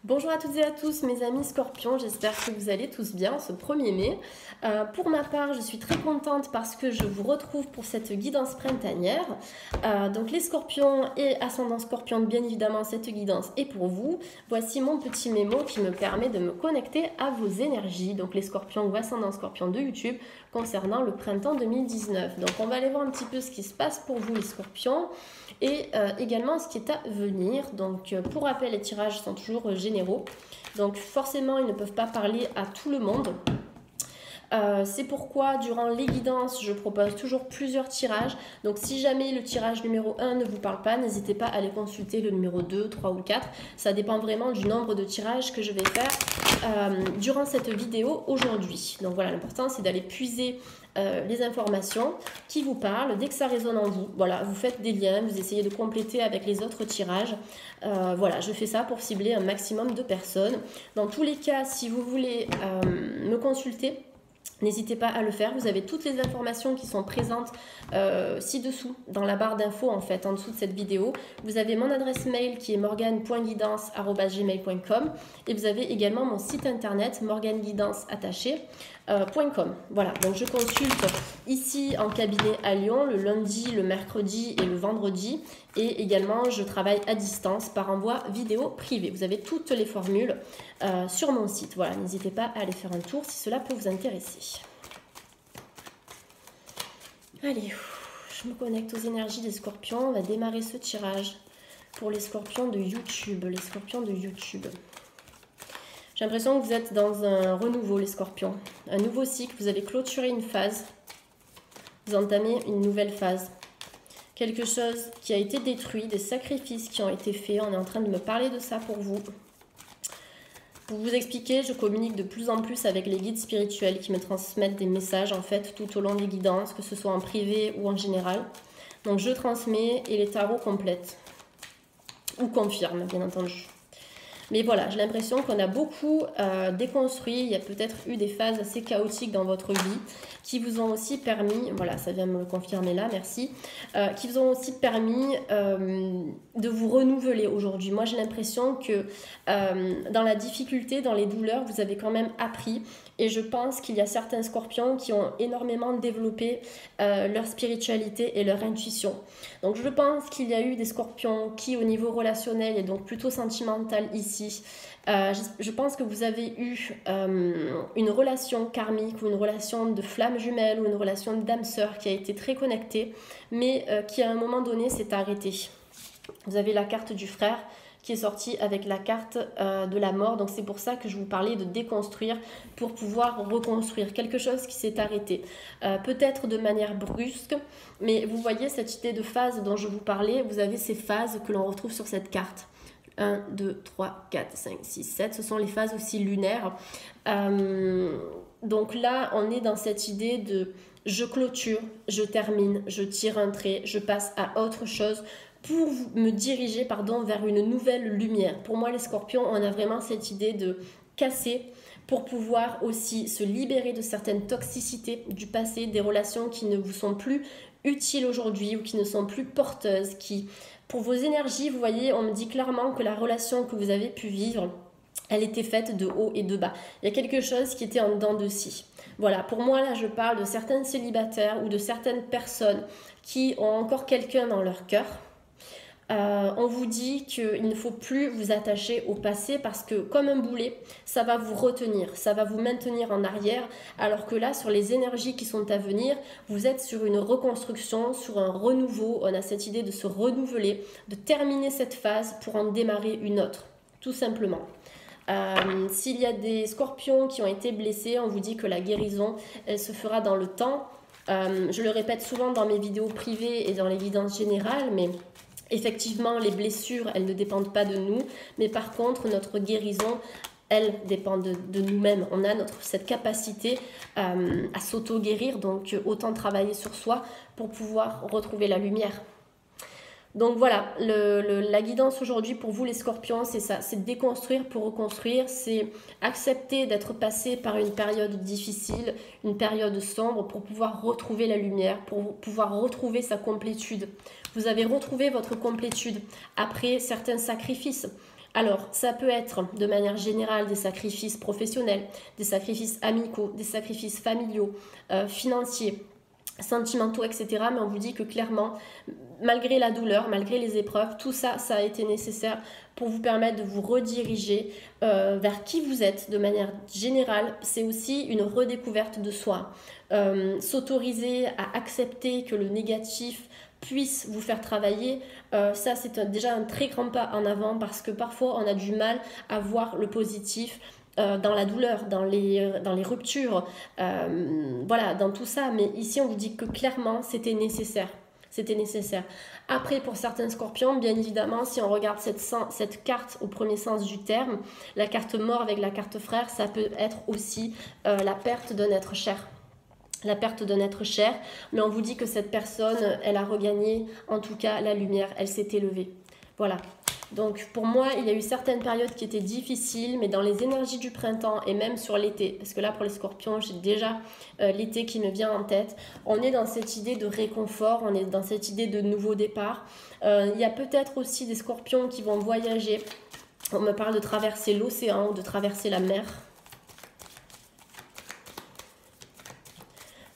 Bonjour à toutes et à tous mes amis scorpions, j'espère que vous allez tous bien ce 1er mai. Pour ma part, je suis très contente parce que je vous retrouve pour cette guidance printanière. Donc les scorpions et ascendant scorpion, bien évidemment, cette guidance est pour vous. Voici mon petit mémo qui me permet de me connecter à vos énergies, donc les scorpions ou ascendant scorpion de YouTube, concernant le printemps 2019. Donc on va aller voir un petit peu ce qui se passe pour vous les scorpions et également ce qui est à venir. Donc pour rappel, les tirages sont toujours généraux, donc forcément ils ne peuvent pas parler à tout le monde. C'est pourquoi durant les guidances je propose toujours plusieurs tirages, donc si jamais le tirage numéro 1 ne vous parle pas, n'hésitez pas à aller consulter le numéro 2, 3 ou 4, ça dépend vraiment du nombre de tirages que je vais faire durant cette vidéo aujourd'hui. Donc voilà, l'important c'est d'aller puiser les informations qui vous parlent. Dès que ça résonne en vous, voilà, vous faites des liens, vous essayez de compléter avec les autres tirages. Voilà, je fais ça pour cibler un maximum de personnes. Dans tous les cas, si vous voulez me consulter, n'hésitez pas à le faire, vous avez toutes les informations qui sont présentes ci-dessous, dans la barre d'infos en fait, en dessous de cette vidéo. Vous avez mon adresse mail qui est morgane.guidance@gmail.com et vous avez également mon site internet morganeguidance.com. Voilà, donc je consulte ici en cabinet à Lyon le lundi, le mercredi et le vendredi. Et également, je travaille à distance par envoi vidéo privé. Vous avez toutes les formules sur mon site. Voilà, n'hésitez pas à aller faire un tour si cela peut vous intéresser. Allez, je me connecte aux énergies des scorpions. On va démarrer ce tirage pour les scorpions de YouTube. Les scorpions de YouTube. J'ai l'impression que vous êtes dans un renouveau, les scorpions. Un nouveau cycle. Vous avez clôturé une phase. Vous entamez une nouvelle phase. Quelque chose qui a été détruit, des sacrifices qui ont été faits. On est en train de me parler de ça pour vous. Pour vous expliquer, je communique de plus en plus avec les guides spirituels qui me transmettent des messages en fait tout au long des guidances, que ce soit en privé ou en général. Donc je transmets et les tarots complètent. Ou confirment, bien entendu. Mais voilà, j'ai l'impression qu'on a beaucoup déconstruit. Il y a peut-être eu des phases assez chaotiques dans votre vie qui vous ont aussi permis, voilà, ça vient me le confirmer là, merci, qui vous ont aussi permis de vous renouveler aujourd'hui. Moi, j'ai l'impression que dans la difficulté, dans les douleurs, vous avez quand même appris. Et je pense qu'il y a certains scorpions qui ont énormément développé leur spiritualité et leur intuition. Donc je pense qu'il y a eu des scorpions qui au niveau relationnel et donc plutôt sentimental ici, je pense que vous avez eu une relation karmique ou une relation de flamme jumelle ou une relation d'âme sœur qui a été très connectée, mais qui à un moment donné s'est arrêtée. Vous avez la carte du frère qui est sortie avec la carte de la mort. Donc c'est pour ça que je vous parlais de déconstruire pour pouvoir reconstruire quelque chose qui s'est arrêté. Peut-être de manière brusque, mais vous voyez cette idée de phase dont je vous parlais, vous avez ces phases que l'on retrouve sur cette carte. 1, 2, 3, 4, 5, 6, 7, ce sont les phases aussi lunaires. Donc là, on est dans cette idée de je clôture, je termine, je tire un trait, je passe à autre chose pour me diriger vers une nouvelle lumière. Pour moi, les scorpions, on a vraiment cette idée de casser pour pouvoir aussi se libérer de certaines toxicités du passé, des relations qui ne vous sont plus utiles aujourd'hui ou qui ne sont plus porteuses. Pour vos énergies, vous voyez, on me dit clairement que la relation que vous avez pu vivre, elle était faite de haut et de bas. Il y a quelque chose qui était en dents de scie. Voilà, pour moi, là, je parle de certains célibataires ou de certaines personnes qui ont encore quelqu'un dans leur cœur. On vous dit qu'il ne faut plus vous attacher au passé parce que comme un boulet, ça va vous retenir, ça va vous maintenir en arrière, alors que là, sur les énergies qui sont à venir, vous êtes sur une reconstruction, sur un renouveau. On a cette idée de se renouveler, de terminer cette phase pour en démarrer une autre, tout simplement. S'il y a des scorpions qui ont été blessés, on vous dit que la guérison, elle se fera dans le temps. Je le répète souvent dans mes vidéos privées et dans les guidances générales, mais effectivement, les blessures, elles ne dépendent pas de nous, mais par contre, notre guérison, elle dépend de nous-mêmes. On a cette capacité à s'auto-guérir, donc autant travailler sur soi pour pouvoir retrouver la lumière. Donc voilà, la guidance aujourd'hui pour vous les scorpions, c'est ça, c'est déconstruire pour reconstruire, c'est accepter d'être passé par une période difficile, une période sombre pour pouvoir retrouver la lumière, pour pouvoir retrouver sa complétude. Vous avez retrouvé votre complétude après certains sacrifices. Alors, ça peut être de manière générale des sacrifices professionnels, des sacrifices amicaux, des sacrifices familiaux, financiers, sentimentaux, etc. Mais on vous dit que clairement, malgré la douleur, malgré les épreuves, tout ça, ça a été nécessaire pour vous permettre de vous rediriger vers qui vous êtes de manière générale. C'est aussi une redécouverte de soi. S'autoriser à accepter que le négatif puisse vous faire travailler, ça c'est déjà un très grand pas en avant, parce que parfois on a du mal à voir le positif dans la douleur, dans les ruptures, voilà, dans tout ça. Mais ici on vous dit que clairement c'était nécessaire. C'était nécessaire. Après, pour certains scorpions, bien évidemment, si on regarde cette carte au premier sens du terme, la carte mort avec la carte frère, ça peut être aussi la perte d'un être cher. La perte d'un être cher, mais on vous dit que cette personne, elle a regagné en tout cas la lumière, elle s'est élevée. Voilà. Donc pour moi, il y a eu certaines périodes qui étaient difficiles, mais dans les énergies du printemps et même sur l'été, parce que là pour les scorpions, j'ai déjà l'été qui me vient en tête, on est dans cette idée de réconfort, on est dans cette idée de nouveau départ. Il y a peut-être aussi des scorpions qui vont voyager. On me parle de traverser l'océan ou de traverser la mer.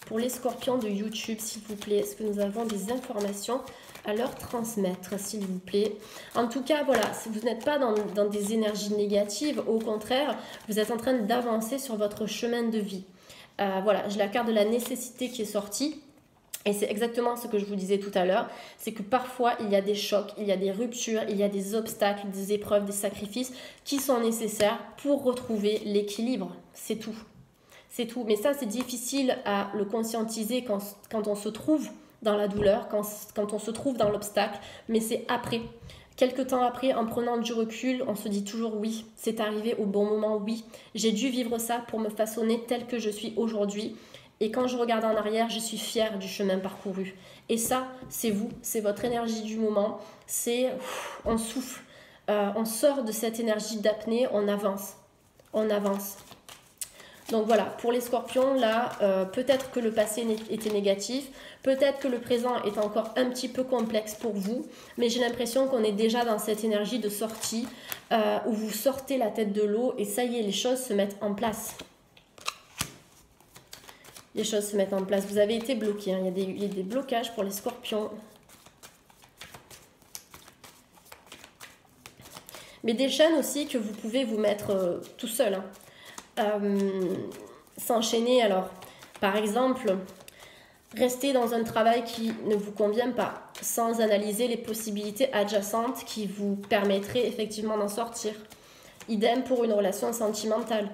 Pour les scorpions de YouTube, s'il vous plaît, est-ce que nous avons des informations à leur transmettre, s'il vous plaît? En tout cas, voilà, vous n'êtes pas dans des énergies négatives, au contraire, vous êtes en train d'avancer sur votre chemin de vie. Voilà, j'ai la carte de la nécessité qui est sortie. Et c'est exactement ce que je vous disais tout à l'heure, c'est que parfois il y a des chocs, il y a des ruptures, il y a des obstacles, des épreuves, des sacrifices qui sont nécessaires pour retrouver l'équilibre. C'est tout. C'est tout. Mais ça, c'est difficile à le conscientiser quand on se trouve dans la douleur, quand on se trouve dans l'obstacle. Mais c'est après. Quelque temps après, en prenant du recul, on se dit toujours oui, c'est arrivé au bon moment, oui. J'ai dû vivre ça pour me façonner tel que je suis aujourd'hui. Et quand je regarde en arrière, je suis fière du chemin parcouru. Et ça, c'est vous, c'est votre énergie du moment. C'est, on souffle, on sort de cette énergie d'apnée, on avance. On avance. Donc voilà, pour les scorpions, là, peut-être que le passé était négatif, peut-être que le présent est encore un petit peu complexe pour vous, mais j'ai l'impression qu'on est déjà dans cette énergie de sortie où vous sortez la tête de l'eau et ça y est, les choses se mettent en place. Les choses se mettent en place. Vous avez été bloqué, hein. Il y a des blocages pour les scorpions. Mais des chaînes aussi que vous pouvez vous mettre tout seul, hein. S'enchaîner. Alors, par exemple, rester dans un travail qui ne vous convient pas, sans analyser les possibilités adjacentes qui vous permettraient effectivement d'en sortir. Idem pour une relation sentimentale.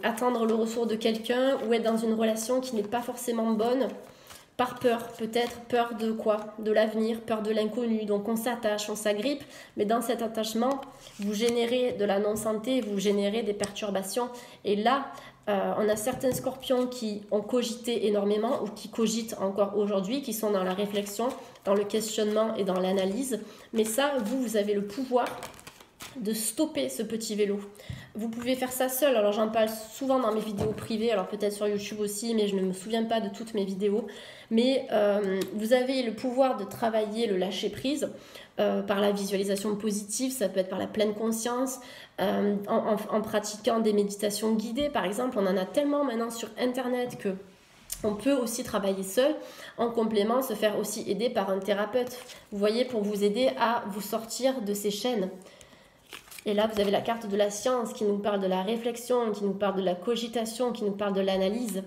Attendre le retour de quelqu'un ou être dans une relation qui n'est pas forcément bonne, par peur, peut-être peur de quoi? De l'avenir, peur de l'inconnu. Donc on s'attache, on s'agrippe, mais dans cet attachement, vous générez de la non-santé, vous générez des perturbations. Et là, on a certains scorpions qui ont cogité énormément ou qui cogitent encore aujourd'hui, qui sont dans la réflexion, dans le questionnement et dans l'analyse. Mais ça, vous avez le pouvoir de stopper ce petit vélo. Vous pouvez faire ça seul. Alors j'en parle souvent dans mes vidéos privées, alors peut-être sur YouTube aussi, mais je ne me souviens pas de toutes mes vidéos. Mais vous avez le pouvoir de travailler le lâcher prise par la visualisation positive, ça peut être par la pleine conscience, en pratiquant des méditations guidées par exemple. On en a tellement maintenant sur internet que on peut aussi travailler seul, en complément se faire aussi aider par un thérapeute, vous voyez, pour vous aider à vous sortir de ces chaînes. Et là, vous avez la carte de la science qui nous parle de la réflexion, qui nous parle de la cogitation, qui nous parle de l'analyse.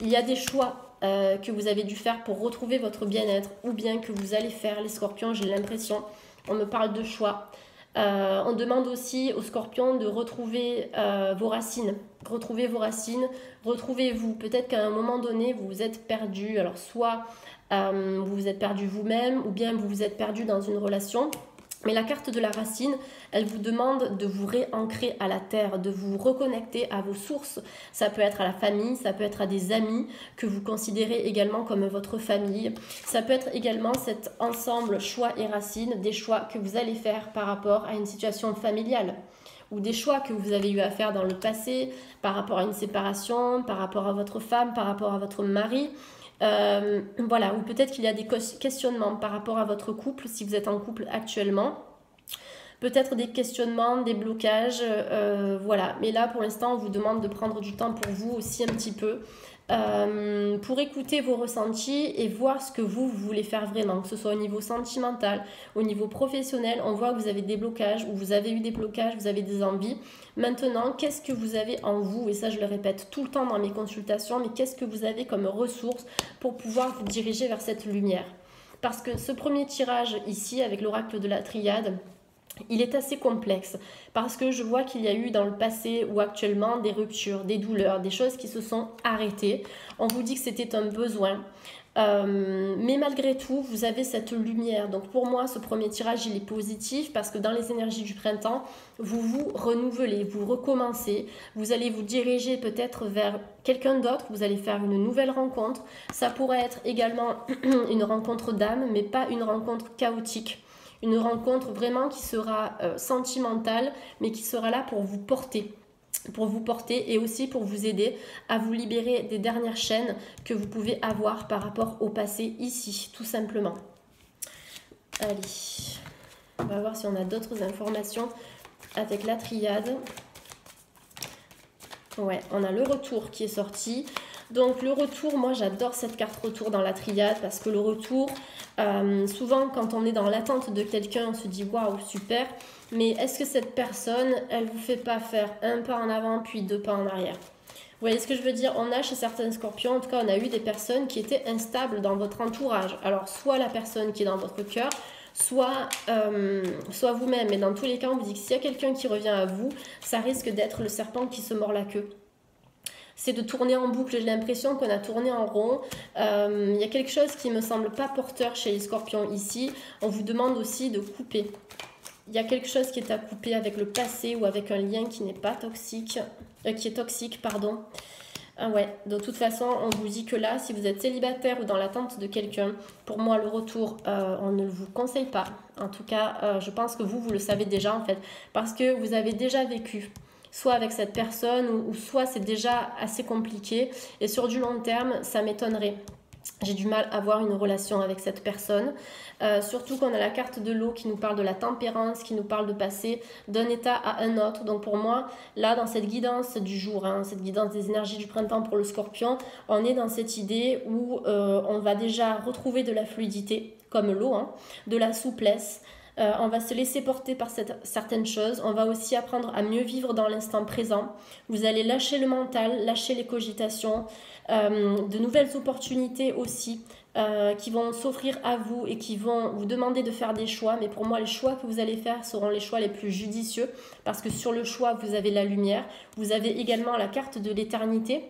Il y a des choix que vous avez dû faire pour retrouver votre bien-être, ou bien que vous allez faire, les scorpions, j'ai l'impression. On me parle de choix. On demande aussi aux scorpions de retrouver vos racines. Retrouvez vos racines, retrouvez-vous. Peut-être qu'à un moment donné, vous vous êtes perdu. Alors, soit vous vous êtes perdu vous-même, ou bien vous vous êtes perdu dans une relation. Mais la carte de la racine, elle vous demande de vous réancrer à la terre, de vous reconnecter à vos sources. Ça peut être à la famille, ça peut être à des amis que vous considérez également comme votre famille. Ça peut être également cet ensemble choix et racines, des choix que vous allez faire par rapport à une situation familiale ou des choix que vous avez eu à faire dans le passé par rapport à une séparation, par rapport à votre femme, par rapport à votre mari. Voilà, ou peut-être qu'il y a des questionnements par rapport à votre couple, si vous êtes en couple actuellement. peut-être des questionnements, des blocages, voilà. Mais là, pour l'instant, on vous demande de prendre du temps pour vous aussi un petit peu, pour écouter vos ressentis et voir ce que vous voulez faire vraiment, que ce soit au niveau sentimental, au niveau professionnel. On voit que vous avez des blocages, ou vous avez eu des blocages, vous avez des envies. Maintenant, qu'est-ce que vous avez en vous? Et ça, je le répète tout le temps dans mes consultations, mais qu'est-ce que vous avez comme ressources pour pouvoir vous diriger vers cette lumière? Parce que ce premier tirage ici, avec l'oracle de la triade, il est assez complexe parce que je vois qu'il y a eu dans le passé ou actuellement des ruptures, des douleurs, des choses qui se sont arrêtées. On vous dit que c'était un besoin. Mais malgré tout, vous avez cette lumière. Donc pour moi, ce premier tirage, il est positif parce que dans les énergies du printemps, vous vous renouvelez, vous recommencez. Vous allez vous diriger peut-être vers quelqu'un d'autre. Vous allez faire une nouvelle rencontre. Ça pourrait être également une rencontre d'âme, mais pas une rencontre chaotique. Une rencontre vraiment qui sera sentimentale, mais qui sera là pour vous porter. Et aussi pour vous aider à vous libérer des dernières chaînes que vous pouvez avoir par rapport au passé ici, tout simplement. Allez, on va voir si on a d'autres informations avec la triade. Ouais, on a le retour qui est sorti. Donc le retour, moi j'adore cette carte retour dans la triade parce que le retour, souvent quand on est dans l'attente de quelqu'un, on se dit waouh super, mais est-ce que cette personne, elle vous fait pas faire un pas en avant puis deux pas en arrière? Vous voyez ce que je veux dire? On a chez certains scorpions, en tout cas on a eu des personnes qui étaient instables dans votre entourage. Alors soit la personne qui est dans votre cœur, soit vous-même. Mais dans tous les cas, on vous dit que s'il y a quelqu'un qui revient à vous, ça risque d'être le serpent qui se mord la queue. C'est de tourner en boucle. J'ai l'impression qu'on a tourné en rond. Il y a quelque chose qui ne me semble pas porteur chez les scorpions ici. On vous demande aussi de couper. Il y a quelque chose qui est à couper avec le passé ou avec un lien qui n'est pas toxique, qui est toxique, pardon. Ah ouais, de toute façon, on vous dit que là, si vous êtes célibataire ou dans l'attente de quelqu'un, pour moi, le retour, on ne vous conseille pas. En tout cas, je pense que vous le savez déjà en fait, parce que vous avez déjà vécu soit avec cette personne ou soit c'est déjà assez compliqué et sur du long terme, ça m'étonnerait. J'ai du mal à avoir une relation avec cette personne, surtout qu'on a la carte de l'eau qui nous parle de la tempérance, qui nous parle de passer d'un état à un autre. Donc pour moi, là dans cette guidance du jour, cette guidance des énergies du printemps pour le scorpion, on est dans cette idée où on va déjà retrouver de la fluidité, comme l'eau, de la souplesse. On va se laisser porter par certaines choses. On va aussi apprendre à mieux vivre dans l'instant présent. Vous allez lâcher le mental, lâcher les cogitations, de nouvelles opportunités aussi qui vont s'offrir à vous et qui vont vous demander de faire des choix. Mais pour moi, les choix que vous allez faire seront les choix les plus judicieux parce que sur le choix, vous avez la lumière. Vous avez également la carte de l'éternité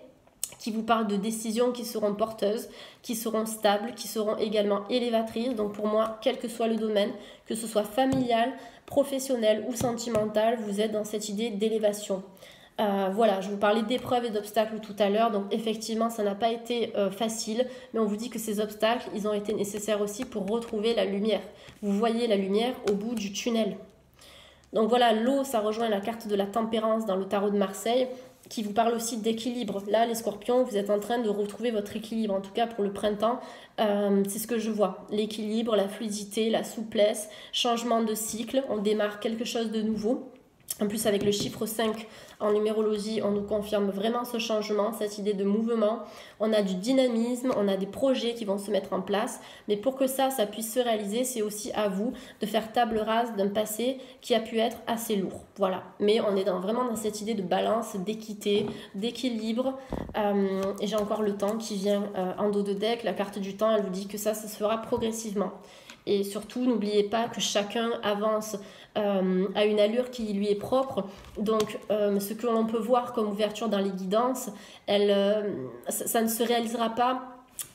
qui vous parle de décisions qui seront porteuses, qui seront stables, qui seront également élévatrices. Donc pour moi, quel que soit le domaine, que ce soit familial, professionnel ou sentimental, vous êtes dans cette idée d'élévation. Voilà, je vous parlais d'épreuves et d'obstacles tout à l'heure, donc effectivement ça n'a pas été facile, mais on vous dit que ces obstacles, ils ont été nécessaires aussi pour retrouver la lumière. Vous voyez la lumière au bout du tunnel. Donc voilà, l'eau, ça rejoint la carte de la tempérance dans le tarot de Marseille, qui vous parle aussi d'équilibre. Là, les scorpions, vous êtes en train de retrouver votre équilibre, en tout cas pour le printemps, c'est ce que je vois. L'équilibre, la fluidité, la souplesse, changement de cycle, on démarre quelque chose de nouveau. En plus, avec le chiffre 5 en numérologie, on nous confirme vraiment ce changement, cette idée de mouvement. On a du dynamisme, on a des projets qui vont se mettre en place. Mais pour que ça puisse se réaliser, c'est aussi à vous de faire table rase d'un passé qui a pu être assez lourd. Voilà. Mais on est vraiment dans cette idée de balance, d'équité, d'équilibre. Et j'ai encore le temps qui vient en dos de deck. La carte du temps, elle vous dit que ça se fera progressivement. Et surtout, n'oubliez pas que chacun avance à une allure qui lui est propre. Donc, ce que l'on peut voir comme ouverture dans les guidances, ça ne se réalisera pas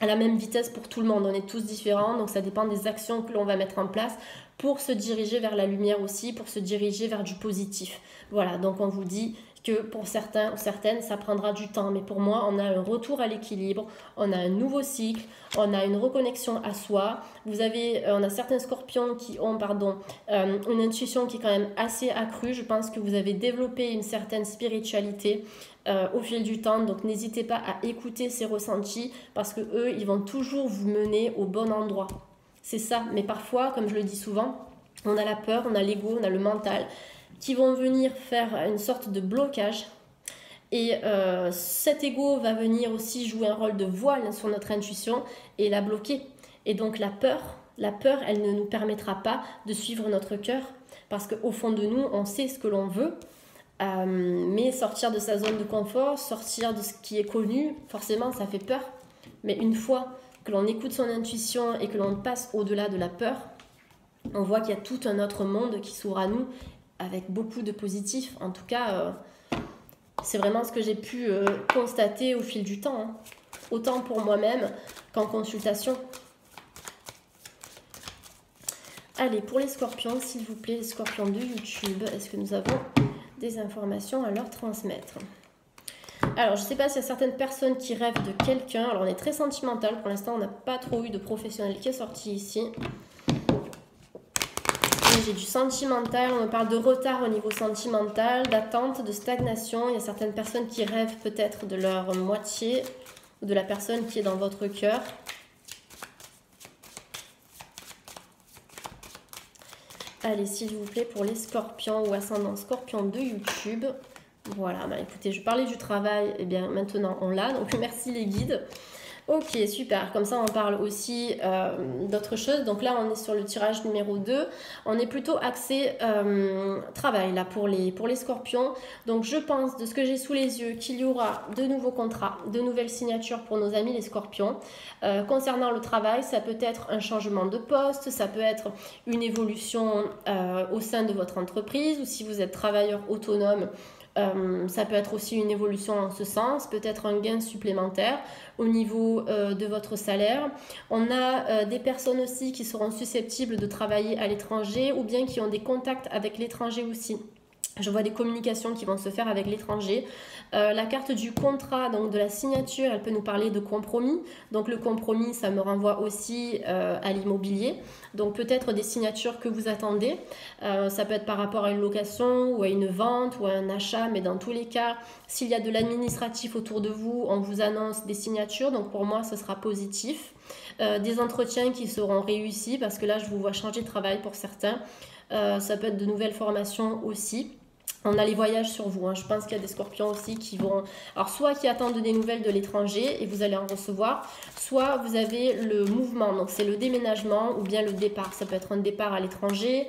à la même vitesse pour tout le monde. On est tous différents, donc ça dépend des actions que l'on va mettre en place pour se diriger vers la lumière aussi, pour se diriger vers du positif. Voilà, donc on vous dit que pour certains ou certaines, ça prendra du temps. Mais pour moi, on a un retour à l'équilibre, on a un nouveau cycle, on a une reconnexion à soi. On a certains scorpions qui ont une intuition qui est quand même assez accrue. Je pense que vous avez développé une certaine spiritualité au fil du temps. Donc n'hésitez pas à écouter ces ressentis parce que eux, ils vont toujours vous mener au bon endroit. C'est ça. Mais parfois, comme je le dis souvent, On a la peur, on a l'ego, on a le mental qui vont venir faire une sorte de blocage. Et cet ego va venir aussi jouer un rôle de voile sur notre intuition et la bloquer. Et donc la peur, elle ne nous permettra pas de suivre notre cœur parce qu'au fond de nous, on sait ce que l'on veut. Mais sortir de sa zone de confort, sortir de ce qui est connu, forcément ça fait peur. Mais une fois que l'on écoute son intuition et que l'on passe au-delà de la peur, on voit qu'il y a tout un autre monde qui s'ouvre à nous avec beaucoup de positif. En tout cas, c'est vraiment ce que j'ai pu constater au fil du temps, hein. Autant pour moi-même qu'en consultation. Allez, pour les scorpions, s'il vous plaît, les scorpions de YouTube, est-ce que nous avons des informations à leur transmettre? Alors, je ne sais pas s'il y a certaines personnes qui rêvent de quelqu'un. Alors, on est très sentimental. Pour l'instant, on n'a pas trop eu de professionnel qui est sorti ici. J'ai du sentimental. On me parle de retard au niveau sentimental, d'attente, de stagnation. Il y a certaines personnes qui rêvent peut-être de leur moitié ou de la personne qui est dans votre cœur. Allez, s'il vous plaît, pour les scorpions ou ascendants scorpions de YouTube. Voilà, bah écoutez, je parlais du travail, et bien maintenant on l'a, donc merci les guides. Ok, super, comme ça on parle aussi d'autres choses. Donc là on est sur le tirage numéro 2. On est plutôt axé travail là pour les scorpions. Donc je pense, de ce que j'ai sous les yeux, qu'il y aura de nouveaux contrats, de nouvelles signatures pour nos amis les scorpions. Concernant le travail, ça peut être un changement de poste, ça peut être une évolution au sein de votre entreprise, ou si vous êtes travailleur autonome, ça peut être aussi une évolution en ce sens, peut-être un gain supplémentaire au niveau de votre salaire. On a des personnes aussi qui seront susceptibles de travailler à l'étranger ou bien qui ont des contacts avec l'étranger aussi. Je vois des communications qui vont se faire avec l'étranger. La carte du contrat, donc de la signature, elle peut nous parler de compromis. Donc le compromis, ça me renvoie aussi à l'immobilier. Donc peut-être des signatures que vous attendez. Ça peut être par rapport à une location ou à une vente ou à un achat. Mais dans tous les cas, s'il y a de l'administratif autour de vous, on vous annonce des signatures. Donc pour moi, ce sera positif. Des entretiens qui seront réussis parce que là, je vous vois changer de travail pour certains. Ça peut être de nouvelles formations aussi. On a les voyages sur vous, hein. Je pense qu'il y a des scorpions aussi qui vont... Alors, soit qui attendent des nouvelles de l'étranger et vous allez en recevoir, soit vous avez le mouvement, donc c'est le déménagement ou bien le départ. Ça peut être un départ à l'étranger.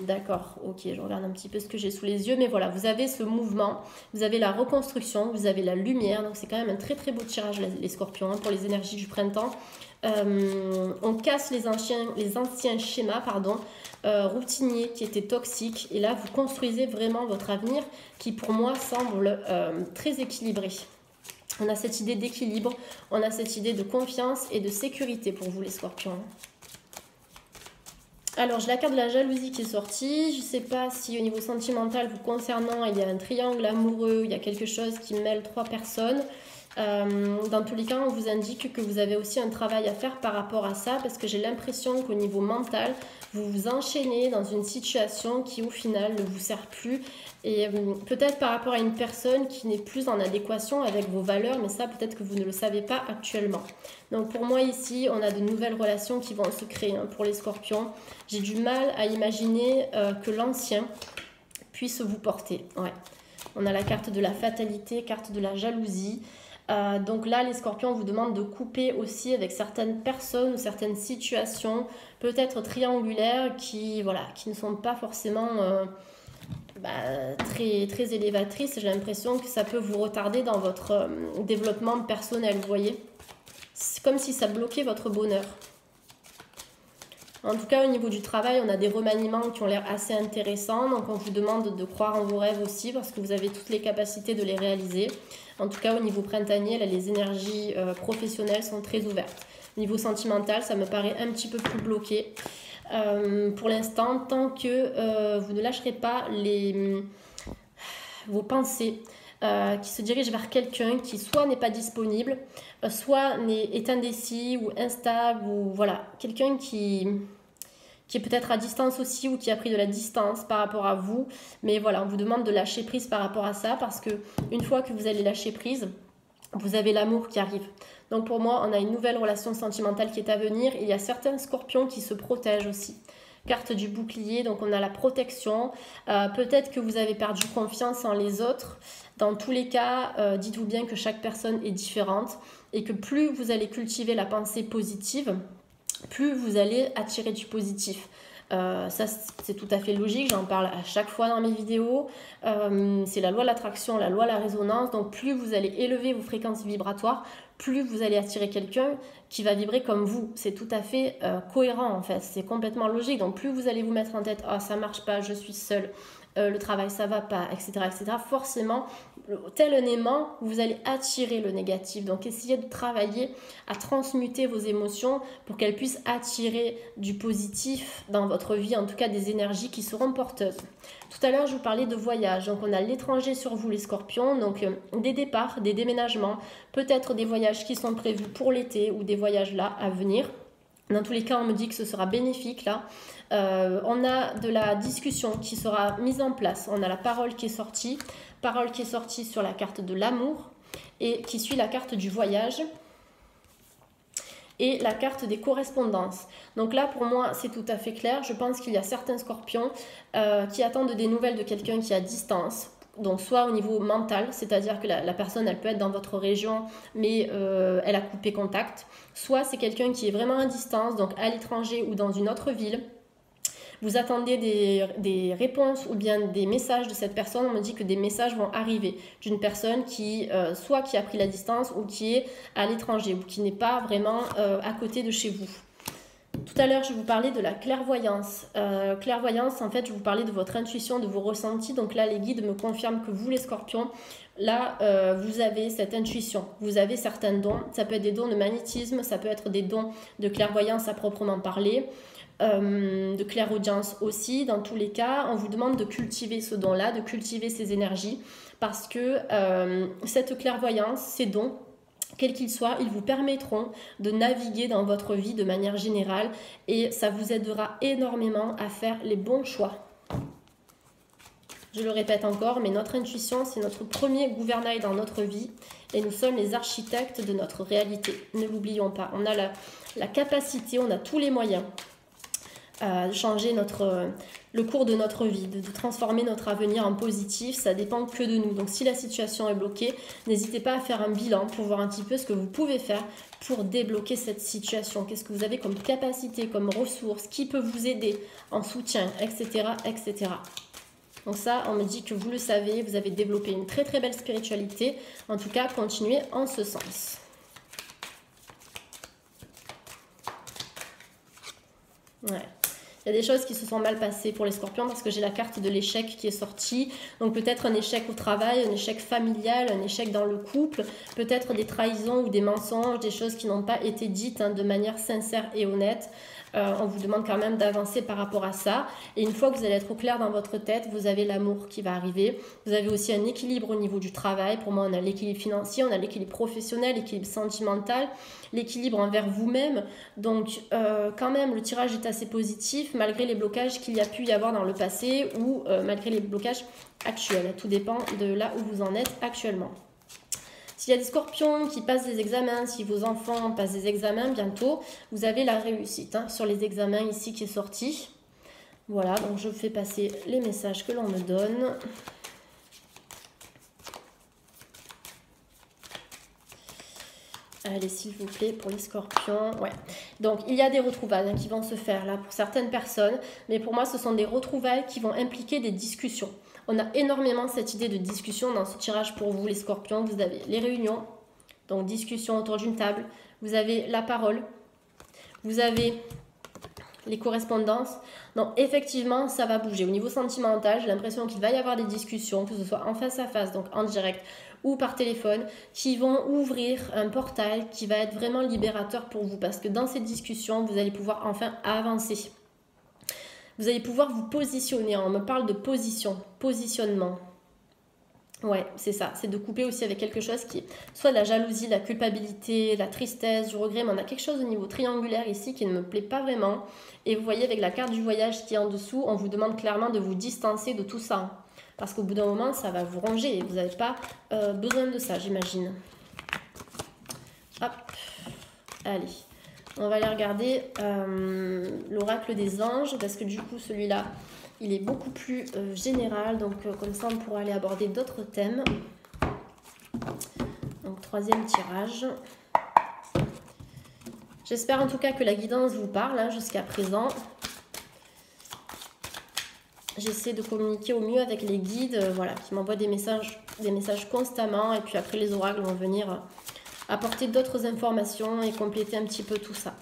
D'accord, ok, je regarde un petit peu ce que j'ai sous les yeux. Mais voilà, vous avez ce mouvement, vous avez la reconstruction, vous avez la lumière. Donc, c'est quand même un très très beau tirage, les scorpions, hein, pour les énergies du printemps. On casse les anciens schémas routiniers qui étaient toxiques et là vous construisez vraiment votre avenir qui pour moi semble très équilibré. On a cette idée d'équilibre, on a cette idée de confiance et de sécurité pour vous les scorpions. Alors j'ai la carte de la jalousie qui est sortie, je ne sais pas si au niveau sentimental vous concernant il y a un triangle amoureux, il y a quelque chose qui mêle 3 personnes. Dans tous les cas, on vous indique que vous avez aussi un travail à faire par rapport à ça parce que j'ai l'impression qu'au niveau mental, vous vous enchaînez dans une situation qui au final ne vous sert plus et peut-être par rapport à une personne qui n'est plus en adéquation avec vos valeurs, mais ça peut-être que vous ne le savez pas actuellement. Donc pour moi ici, on a de nouvelles relations qui vont se créer, hein, pour les scorpions. J'ai du mal à imaginer que l'ancien puisse vous porter. Ouais. On a la carte de la fatalité, carte de la jalousie. Donc là, les scorpions vous demandent de couper aussi avec certaines personnes ou certaines situations, peut-être triangulaires, qui ne sont pas forcément très, très élévatrices. J'ai l'impression que ça peut vous retarder dans votre développement personnel, vous voyez. C'est comme si ça bloquait votre bonheur. En tout cas, au niveau du travail, on a des remaniements qui ont l'air assez intéressants. Donc, on vous demande de croire en vos rêves aussi parce que vous avez toutes les capacités de les réaliser. En tout cas, au niveau printanier, là, les énergies professionnelles sont très ouvertes. Au niveau sentimental, ça me paraît un petit peu plus bloqué. Pour l'instant, tant que vous ne lâcherez pas vos pensées qui se dirigent vers quelqu'un qui soit n'est pas disponible, soit est indécis ou instable, ou voilà, quelqu'un qui est peut-être à distance aussi ou qui a pris de la distance par rapport à vous. Mais voilà, on vous demande de lâcher prise par rapport à ça parce que une fois que vous allez lâcher prise, vous avez l'amour qui arrive. Donc pour moi, on a une nouvelle relation sentimentale qui est à venir. Il y a certains scorpions qui se protègent aussi, Carte du bouclier, donc on a la protection. Peut-être que vous avez perdu confiance en les autres. Dans tous les cas, dites-vous bien que chaque personne est différente et que plus vous allez cultiver la pensée positive, plus vous allez attirer du positif. Ça, c'est tout à fait logique, j'en parle à chaque fois dans mes vidéos. C'est la loi de l'attraction, la loi de la résonance. Donc plus vous allez élever vos fréquences vibratoires, plus vous allez attirer quelqu'un qui va vibrer comme vous. C'est tout à fait cohérent en fait, c'est complètement logique. Donc plus vous allez vous mettre en tête, ah ça marche pas, je suis seule, le travail ça va pas, etc., etc. Forcément, tel un aimant, vous allez attirer le négatif. Donc essayez de travailler à transmuter vos émotions pour qu'elles puissent attirer du positif dans votre vie, en tout cas des énergies qui seront porteuses. Tout à l'heure, je vous parlais de voyage. Donc on a l'étranger sur vous les scorpions, donc des départs, des déménagements, peut-être des voyages qui sont prévus pour l'été ou des voyages là à venir. Dans tous les cas, on me dit que ce sera bénéfique là. On a de la discussion qui sera mise en place. On a la parole qui est sortie sur la carte de l'amour et qui suit la carte du voyage et la carte des correspondances. Donc là, pour moi, c'est tout à fait clair. Je pense qu'il y a certains scorpions qui attendent des nouvelles de quelqu'un qui est à distance. Donc soit au niveau mental, c'est-à-dire que la personne, elle peut être dans votre région, mais elle a coupé contact. Soit c'est quelqu'un qui est vraiment à distance, donc à l'étranger ou dans une autre ville. Vous attendez des réponses ou bien des messages de cette personne. On me dit que des messages vont arriver d'une personne qui, soit qui a pris la distance ou qui est à l'étranger ou qui n'est pas vraiment à côté de chez vous. Tout à l'heure, je vous parlais de la clairvoyance. Clairvoyance, en fait, je vous parlais de votre intuition, de vos ressentis. Donc là, les guides me confirment que vous, les scorpions, là, vous avez cette intuition. Vous avez certains dons. Ça peut être des dons de magnétisme, ça peut être des dons de clairvoyance à proprement parler. De clairaudience aussi. Dans tous les cas, on vous demande de cultiver ce don-là, de cultiver ces énergies, parce que cette clairvoyance, ces dons, quels qu'ils soient, ils vous permettront de naviguer dans votre vie de manière générale et ça vous aidera énormément à faire les bons choix. Je le répète encore, mais notre intuition, c'est notre premier gouvernail dans notre vie et nous sommes les architectes de notre réalité. Ne l'oublions pas, on a la capacité, on a tous les moyens de changer le cours de notre vie, de transformer notre avenir en positif. Ça dépend que de nous. Donc si la situation est bloquée, n'hésitez pas à faire un bilan pour voir un petit peu ce que vous pouvez faire pour débloquer cette situation. Qu'est-ce que vous avez comme capacité, comme ressources, qui peut vous aider en soutien, etc., etc. Donc ça, on me dit que vous le savez, vous avez développé une très très belle spiritualité. En tout cas, continuez en ce sens. Ouais. Il y a des choses qui se sont mal passées pour les scorpions parce que j'ai la carte de l'échec qui est sortie. Donc peut-être un échec au travail, un échec familial, un échec dans le couple, peut-être des trahisons ou des mensonges, des choses qui n'ont pas été dites de manière sincère et honnête. On vous demande quand même d'avancer par rapport à ça. Et une fois que vous allez être au clair dans votre tête, vous avez l'amour qui va arriver. Vous avez aussi un équilibre au niveau du travail. Pour moi, on a l'équilibre financier, on a l'équilibre professionnel, l'équilibre sentimental, l'équilibre envers vous-même. Donc, quand même, le tirage est assez positif, malgré les blocages qu'il y a pu y avoir dans le passé ou malgré les blocages actuels. Tout dépend de là où vous en êtes actuellement. S'il y a des scorpions qui passent des examens, si vos enfants passent des examens bientôt, vous avez la réussite sur les examens ici qui est sorti. Voilà, donc je fais passer les messages que l'on me donne. Allez, s'il vous plaît, pour les scorpions. Ouais. Donc, il y a des retrouvailles qui vont se faire là pour certaines personnes. Mais pour moi, ce sont des retrouvailles qui vont impliquer des discussions. On a énormément cette idée de discussion dans ce tirage pour vous, les scorpions. Vous avez les réunions, donc discussion autour d'une table. Vous avez la parole. Vous avez les correspondances. Donc, effectivement, ça va bouger. Au niveau sentimental, j'ai l'impression qu'il va y avoir des discussions, que ce soit en face à face, donc en direct, ou par téléphone, qui vont ouvrir un portail qui va être vraiment libérateur pour vous. Parce que dans cette discussion, vous allez pouvoir enfin avancer. Vous allez pouvoir vous positionner. On me parle de positionnement. Ouais, c'est ça. C'est de couper aussi avec quelque chose qui est soit de la jalousie, de la culpabilité, de la tristesse, du regret. Mais on a quelque chose au niveau triangulaire ici qui ne me plaît pas vraiment. Et vous voyez avec la carte du voyage qui est en dessous, on vous demande clairement de vous distancer de tout ça. Parce qu'au bout d'un moment, ça va vous ronger. Et vous n'avez pas besoin de ça, j'imagine. Hop. Allez. On va aller regarder l'oracle des anges, parce que du coup, celui-là, il est beaucoup plus général. Donc, comme ça, on pourra aller aborder d'autres thèmes. Donc, troisième tirage. J'espère en tout cas que la guidance vous parle hein, jusqu'à présent. J'essaie de communiquer au mieux avec les guides voilà, qui m'envoient des messages constamment. Et puis après, les oracles vont venir apporter d'autres informations et compléter un petit peu tout ça.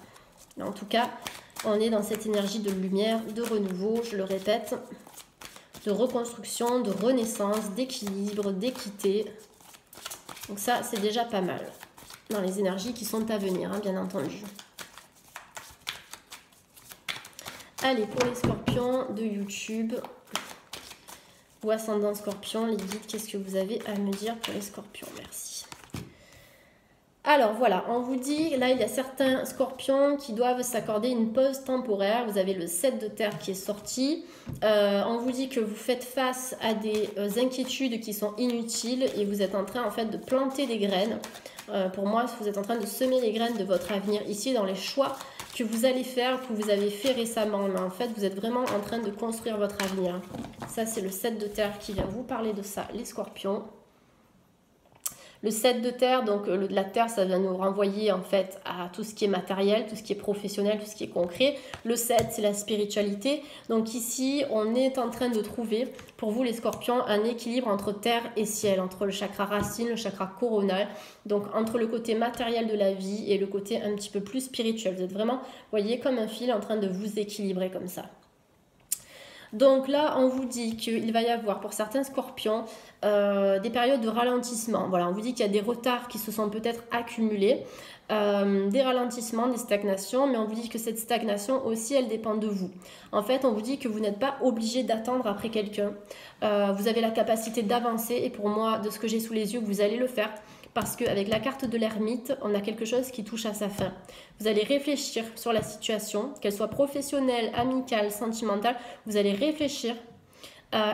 Mais en tout cas, on est dans cette énergie de lumière, de renouveau, je le répète, de reconstruction, de renaissance, d'équilibre, d'équité. Donc ça, c'est déjà pas mal dans les énergies qui sont à venir, hein, bien entendu. Allez, pour les scorpions de YouTube ou ascendant scorpion, les guides, qu'est-ce que vous avez à me dire pour les scorpions? Merci. Alors voilà, on vous dit, là il y a certains scorpions qui doivent s'accorder une pause temporaire. Vous avez le 7 de terre qui est sorti. On vous dit que vous faites face à des inquiétudes qui sont inutiles et vous êtes en train en fait de planter des graines. Pour moi, vous êtes en train de semer les graines de votre avenir ici dans les choix que vous allez faire, que vous avez fait récemment. Mais en fait, vous êtes vraiment en train de construire votre avenir. Ça, c'est le 7 de terre qui vient vous parler de ça, les scorpions. Le 7 de terre, donc la terre, ça va nous renvoyer en fait à tout ce qui est matériel, tout ce qui est professionnel, tout ce qui est concret. Le 7, c'est la spiritualité. Donc ici, on est en train de trouver, pour vous les scorpions, un équilibre entre terre et ciel, entre le chakra racine, le chakra coronal, donc entre le côté matériel de la vie et le côté un petit peu plus spirituel. Vous êtes vraiment, vous voyez, comme un fil en train de vous équilibrer comme ça. Donc là, on vous dit qu'il va y avoir pour certains scorpions des périodes de ralentissement. Voilà, on vous dit qu'il y a des retards qui se sont peut-être accumulés, des ralentissements, des stagnations, mais on vous dit que cette stagnation aussi, elle dépend de vous. En fait, on vous dit que vous n'êtes pas obligé d'attendre après quelqu'un. Vous avez la capacité d'avancer et pour moi, de ce que j'ai sous les yeux, vous allez le faire. Parce qu'avec la carte de l'ermite, on a quelque chose qui touche à sa fin. Vous allez réfléchir sur la situation, qu'elle soit professionnelle, amicale, sentimentale. Vous allez réfléchir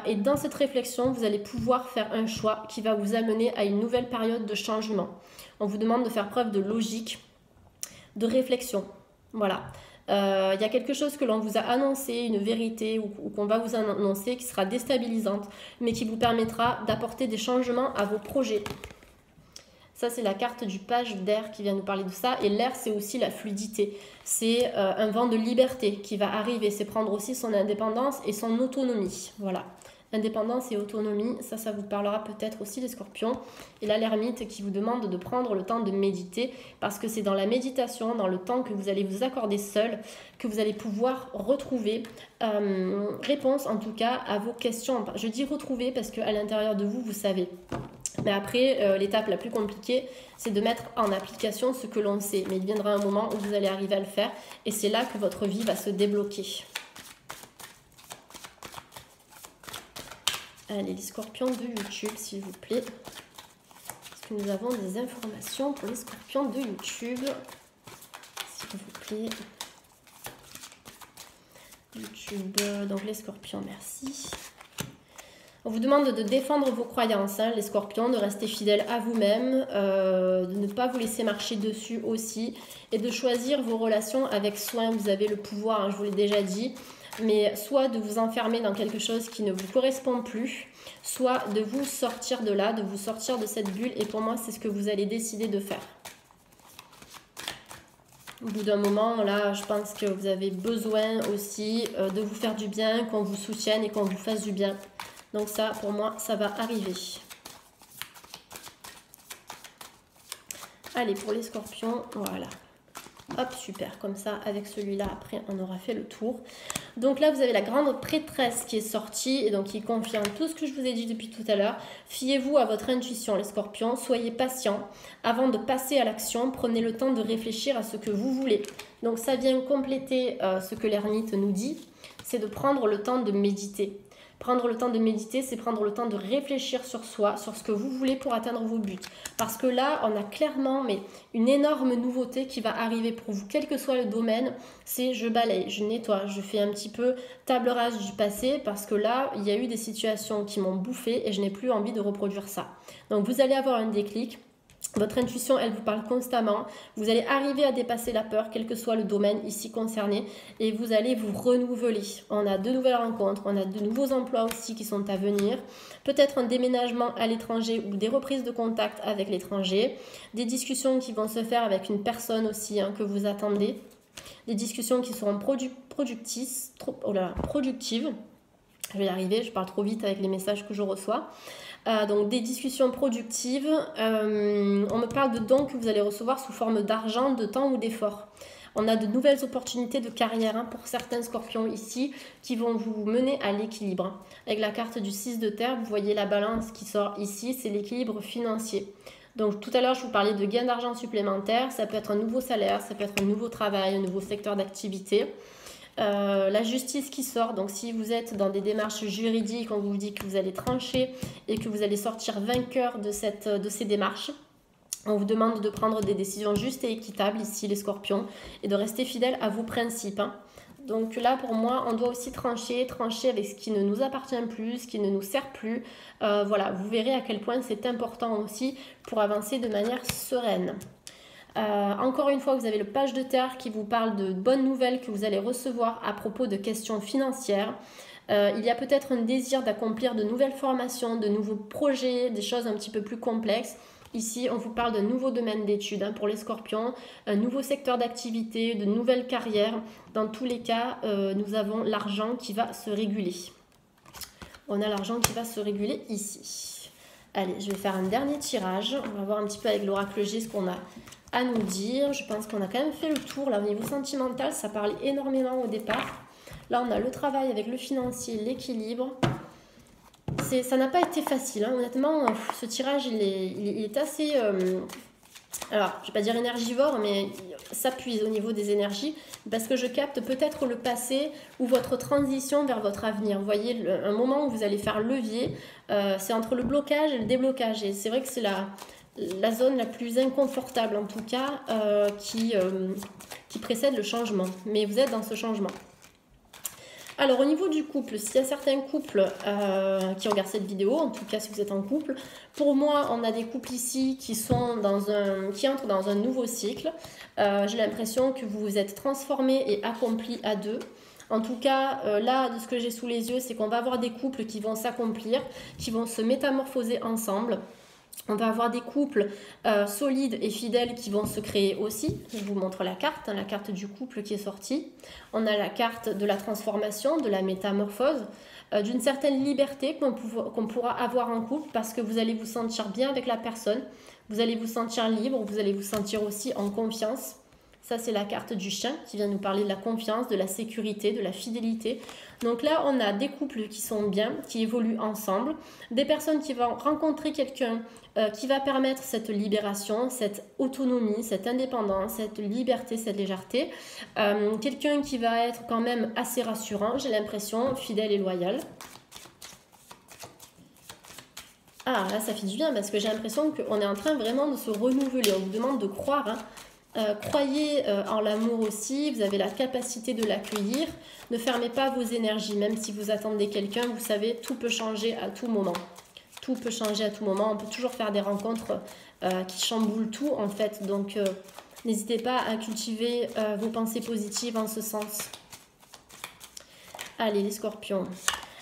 et dans cette réflexion, vous allez pouvoir faire un choix qui va vous amener à une nouvelle période de changement. On vous demande de faire preuve de logique, de réflexion. Voilà. Il y a quelque chose que l'on vous a annoncé, une vérité ou qu'on va vous annoncer qui sera déstabilisante, mais qui vous permettra d'apporter des changements à vos projets. Ça, c'est la carte du page d'air qui vient nous parler de ça. Et l'air, c'est aussi la fluidité. C'est un vent de liberté qui va arriver. C'est prendre aussi son indépendance et son autonomie. Voilà. Indépendance et autonomie, ça vous parlera peut-être aussi les scorpions. Et là, l'ermite qui vous demande de prendre le temps de méditer. Parce que c'est dans la méditation, dans le temps que vous allez vous accorder seul, que vous allez pouvoir retrouver réponse, en tout cas, à vos questions. Je dis retrouver parce qu'à l'intérieur de vous, vous savez. Mais après, l'étape la plus compliquée, c'est de mettre en application ce que l'on sait. Mais il viendra un moment où vous allez arriver à le faire. Et c'est là que votre vie va se débloquer. Allez, les scorpions de YouTube, s'il vous plaît. Est-ce que nous avons des informations pour les scorpions de YouTube? S'il vous plaît. YouTube, donc les scorpions, merci. On vous demande de défendre vos croyances, hein, les scorpions, de rester fidèles à vous-même, de ne pas vous laisser marcher dessus aussi et de choisir vos relations avec soin. Vous avez le pouvoir, hein, je vous l'ai déjà dit, mais soit de vous enfermer dans quelque chose qui ne vous correspond plus, soit de vous sortir de là, de vous sortir de cette bulle. Et pour moi, c'est ce que vous allez décider de faire. Au bout d'un moment, là, je pense que vous avez besoin aussi de vous faire du bien, qu'on vous soutienne et qu'on vous fasse du bien. Donc ça, pour moi, ça va arriver. Allez, pour les scorpions, voilà. Hop, super, comme ça, avec celui-là, après, on aura fait le tour. Donc là, vous avez la grande prêtresse qui est sortie et donc qui confirme tout ce que je vous ai dit depuis tout à l'heure. Fiez-vous à votre intuition, les scorpions. Soyez patients. Avant de passer à l'action, prenez le temps de réfléchir à ce que vous voulez. Donc ça vient compléter ce que l'ermite nous dit, c'est de prendre le temps de méditer. Prendre le temps de méditer, c'est prendre le temps de réfléchir sur soi, sur ce que vous voulez pour atteindre vos buts. Parce que là, on a clairement une énorme nouveauté qui va arriver pour vous, quel que soit le domaine. C'est je balaye, je nettoie, je fais un petit peu table rase du passé parce que là, il y a eu des situations qui m'ont bouffé et je n'ai plus envie de reproduire ça. Donc vous allez avoir un déclic. Votre intuition, elle vous parle constamment. Vous allez arriver à dépasser la peur, quel que soit le domaine ici concerné. Et vous allez vous renouveler. On a de nouvelles rencontres, on a de nouveaux emplois aussi qui sont à venir. Peut-être un déménagement à l'étranger ou des reprises de contact avec l'étranger. Des discussions qui vont se faire avec une personne aussi que vous attendez. Des discussions qui seront productives. Je vais y arriver, je parle trop vite avec les messages que je reçois. Donc des discussions productives. On me parle de dons que vous allez recevoir sous forme d'argent, de temps ou d'effort. On a de nouvelles opportunités de carrière pour certains scorpions ici qui vont vous mener à l'équilibre. Avec la carte du 6 de terre, vous voyez la balance qui sort ici, c'est l'équilibre financier. Donc tout à l'heure, je vous parlais de gain d'argent supplémentaire. Ça peut être un nouveau salaire, ça peut être un nouveau travail, un nouveau secteur d'activité. La justice qui sort, donc si vous êtes dans des démarches juridiques, on vous dit que vous allez trancher et que vous allez sortir vainqueur de ces démarches. On vous demande de prendre des décisions justes et équitables ici les scorpions et de rester fidèle à vos principes. Donc là pour moi on doit aussi trancher avec ce qui ne nous appartient plus, ce qui ne nous sert plus. Voilà, vous verrez à quel point c'est important aussi pour avancer de manière sereine. Encore une fois, vous avez le page de terre qui vous parle de bonnes nouvelles que vous allez recevoir à propos de questions financières. Il y a peut-être un désir d'accomplir de nouvelles formations, de nouveaux projets, des choses un petit peu plus complexes. Ici, on vous parle d'un nouveau domaine d'études pour les scorpions, un nouveau secteur d'activité, de nouvelles carrières. Dans tous les cas, nous avons l'argent qui va se réguler. On a l'argent qui va se réguler ici. Allez, je vais faire un dernier tirage. On va voir un petit peu avec l'oracle G ce qu'on a à nous dire. Je pense qu'on a quand même fait le tour. Là, au niveau sentimental, ça parlait énormément au départ. Là, on a le travail avec le financier, l'équilibre. Ça n'a pas été facile. Honnêtement, ce tirage, il est assez... alors, je ne vais pas dire énergivore, mais ça puise au niveau des énergies parce que je capte peut-être le passé ou votre transition vers votre avenir. Vous voyez, un moment où vous allez faire levier, c'est entre le blocage et le déblocage. Et c'est vrai que c'est la zone la plus inconfortable, en tout cas, qui précède le changement. Mais vous êtes dans ce changement. Alors, au niveau du couple, s'il y a certains couples qui regardent cette vidéo, en tout cas si vous êtes en couple, pour moi, on a des couples ici qui entrent dans un nouveau cycle. J'ai l'impression que vous vous êtes transformés et accomplis à deux. En tout cas, là, de ce que j'ai sous les yeux, c'est qu'on va avoir des couples qui vont s'accomplir, qui vont se métamorphoser ensemble. On va avoir des couples solides et fidèles qui vont se créer aussi. Je vous montre la carte du couple qui est sortie. On a la carte de la transformation, de la métamorphose, d'une certaine liberté qu'on pourra avoir en couple parce que vous allez vous sentir bien avec la personne, vous allez vous sentir libre, vous allez vous sentir aussi en confiance. Ça, c'est la carte du chien qui vient nous parler de la confiance, de la sécurité, de la fidélité. Donc là, on a des couples qui sont bien, qui évoluent ensemble, des personnes qui vont rencontrer quelqu'un qui va permettre cette libération, cette autonomie, cette indépendance, cette liberté, cette légèreté. Quelqu'un qui va être quand même assez rassurant, j'ai l'impression, fidèle et loyal. Ah, là, ça fait du bien parce que j'ai l'impression qu'on est en train vraiment de se renouveler. On vous demande de croire, croyez en l'amour aussi, vous avez la capacité de l'accueillir. Ne fermez pas vos énergies, même si vous attendez quelqu'un, vous savez, tout peut changer à tout moment. Tout peut changer à tout moment, on peut toujours faire des rencontres qui chamboulent tout en fait. Donc n'hésitez pas à cultiver vos pensées positives en ce sens. Allez les scorpions.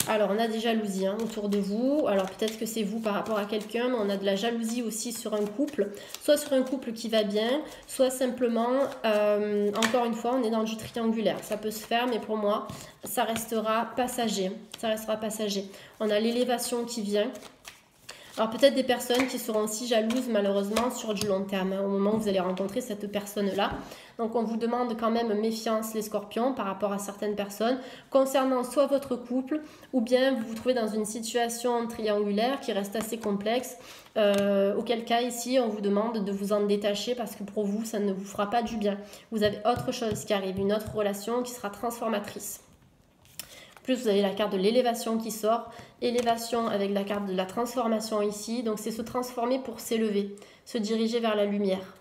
Alors, on a des jalousies autour de vous. Alors, peut-être que c'est vous par rapport à quelqu'un, mais on a de la jalousie aussi sur un couple. Soit sur un couple qui va bien, soit simplement, encore une fois, on est dans du triangulaire. Ça peut se faire, mais pour moi, ça restera passager. Ça restera passager. On a l'élévation qui vient. Alors, peut-être des personnes qui seront aussi jalouses, malheureusement, sur du long terme, au moment où vous allez rencontrer cette personne-là. Donc, on vous demande quand même méfiance, les scorpions, par rapport à certaines personnes, concernant soit votre couple, ou bien vous vous trouvez dans une situation triangulaire qui reste assez complexe, auquel cas, ici, on vous demande de vous en détacher parce que pour vous, ça ne vous fera pas du bien. Vous avez autre chose qui arrive, une autre relation qui sera transformatrice. Plus vous avez la carte de l'élévation qui sort, élévation avec la carte de la transformation ici, donc c'est se transformer pour s'élever, se diriger vers la lumière.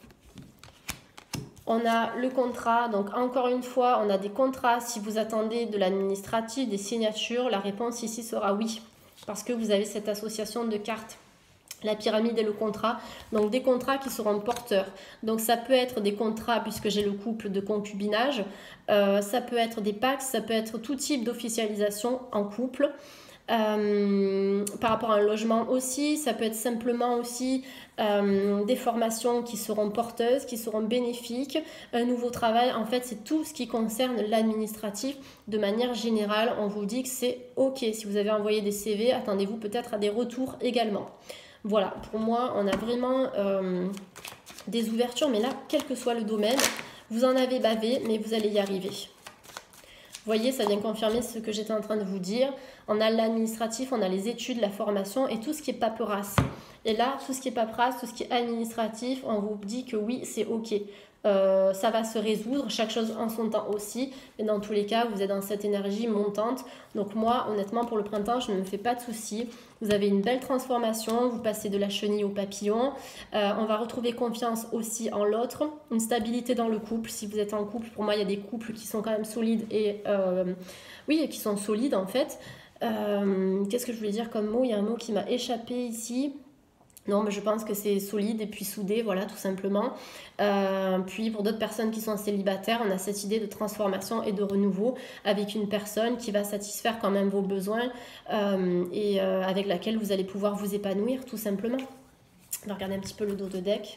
On a le contrat, donc encore une fois, on a des contrats, si vous attendez de l'administratif, des signatures, la réponse ici sera oui, parce que vous avez cette association de cartes. la pyramide et le contrat, donc des contrats qui seront porteurs. Donc ça peut être des contrats, puisque j'ai le couple de concubinage, ça peut être des pactes, ça peut être tout type d'officialisation en couple. Par rapport à un logement aussi, ça peut être simplement aussi des formations qui seront porteuses, qui seront bénéfiques, un nouveau travail. En fait, c'est tout ce qui concerne l'administratif. De manière générale, on vous dit que c'est OK. Si vous avez envoyé des CV, attendez-vous peut-être à des retours également. Voilà, pour moi, on a vraiment des ouvertures, mais là, quel que soit le domaine, vous en avez bavé, mais vous allez y arriver. Vous voyez, ça vient confirmer ce que j'étais en train de vous dire. On a l'administratif, on a les études, la formation et tout ce qui est paperasse. Et là, tout ce qui est paperasse, tout ce qui est administratif, on vous dit que oui, c'est OK. Ça va se résoudre, chaque chose en son temps aussi. Mais dans tous les cas, vous êtes dans cette énergie montante. Donc moi, honnêtement, pour le printemps, je ne me fais pas de soucis. Vous avez une belle transformation, vous passez de la chenille au papillon. On va retrouver confiance aussi en l'autre, une stabilité dans le couple. Si vous êtes en couple, pour moi, il y a des couples qui sont quand même solides et oui, qui sont solides en fait. Qu'est-ce que je voulais dire comme mot? Il y a un mot qui m'a échappé ici. Non, mais je pense que c'est solide et puis soudé, voilà, tout simplement. Puis pour d'autres personnes qui sont célibataires, on a cette idée de transformation et de renouveau avec une personne qui va satisfaire quand même vos besoins et avec laquelle vous allez pouvoir vous épanouir, tout simplement. On va regarder un petit peu le dos de deck.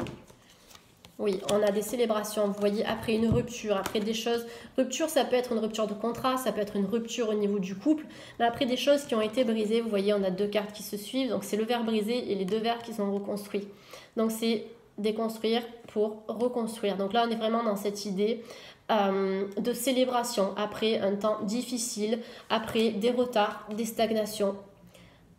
Oui, on a des célébrations, vous voyez, après une rupture, après des choses... Rupture, ça peut être une rupture de contrat, ça peut être une rupture au niveau du couple, mais après des choses qui ont été brisées, vous voyez, on a deux cartes qui se suivent, donc c'est le verre brisé et les deux verres qui sont reconstruits. Donc c'est déconstruire pour reconstruire. Donc là, on est vraiment dans cette idée de célébration, après un temps difficile, après des retards, des stagnations,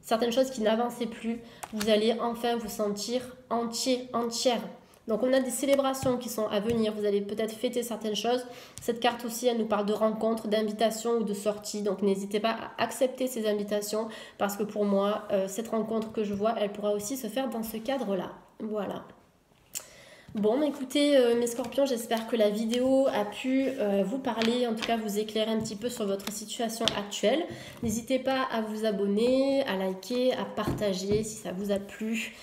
certaines choses qui n'avançaient plus, vous allez enfin vous sentir entier, entière. Donc on a des célébrations qui sont à venir, vous allez peut-être fêter certaines choses. Cette carte aussi, elle nous parle de rencontres, d'invitations ou de sorties. Donc n'hésitez pas à accepter ces invitations parce que pour moi, cette rencontre que je vois, elle pourra aussi se faire dans ce cadre-là. Voilà. Bon, écoutez mes scorpions, j'espère que la vidéo a pu vous parler, en tout cas vous éclairer un petit peu sur votre situation actuelle. N'hésitez pas à vous abonner, à liker, à partager si ça vous a plu.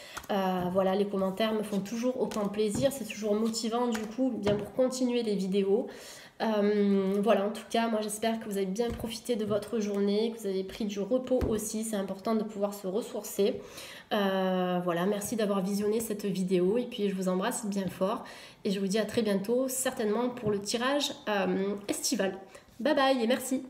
Voilà, les commentaires me font toujours autant plaisir, c'est toujours motivant du coup, bien pour continuer les vidéos. Voilà, en tout cas, moi j'espère que vous avez bien profité de votre journée, que vous avez pris du repos aussi, c'est important de pouvoir se ressourcer. Voilà, merci d'avoir visionné cette vidéo et puis je vous embrasse bien fort et je vous dis à très bientôt, certainement pour le tirage estival. Bye bye et merci.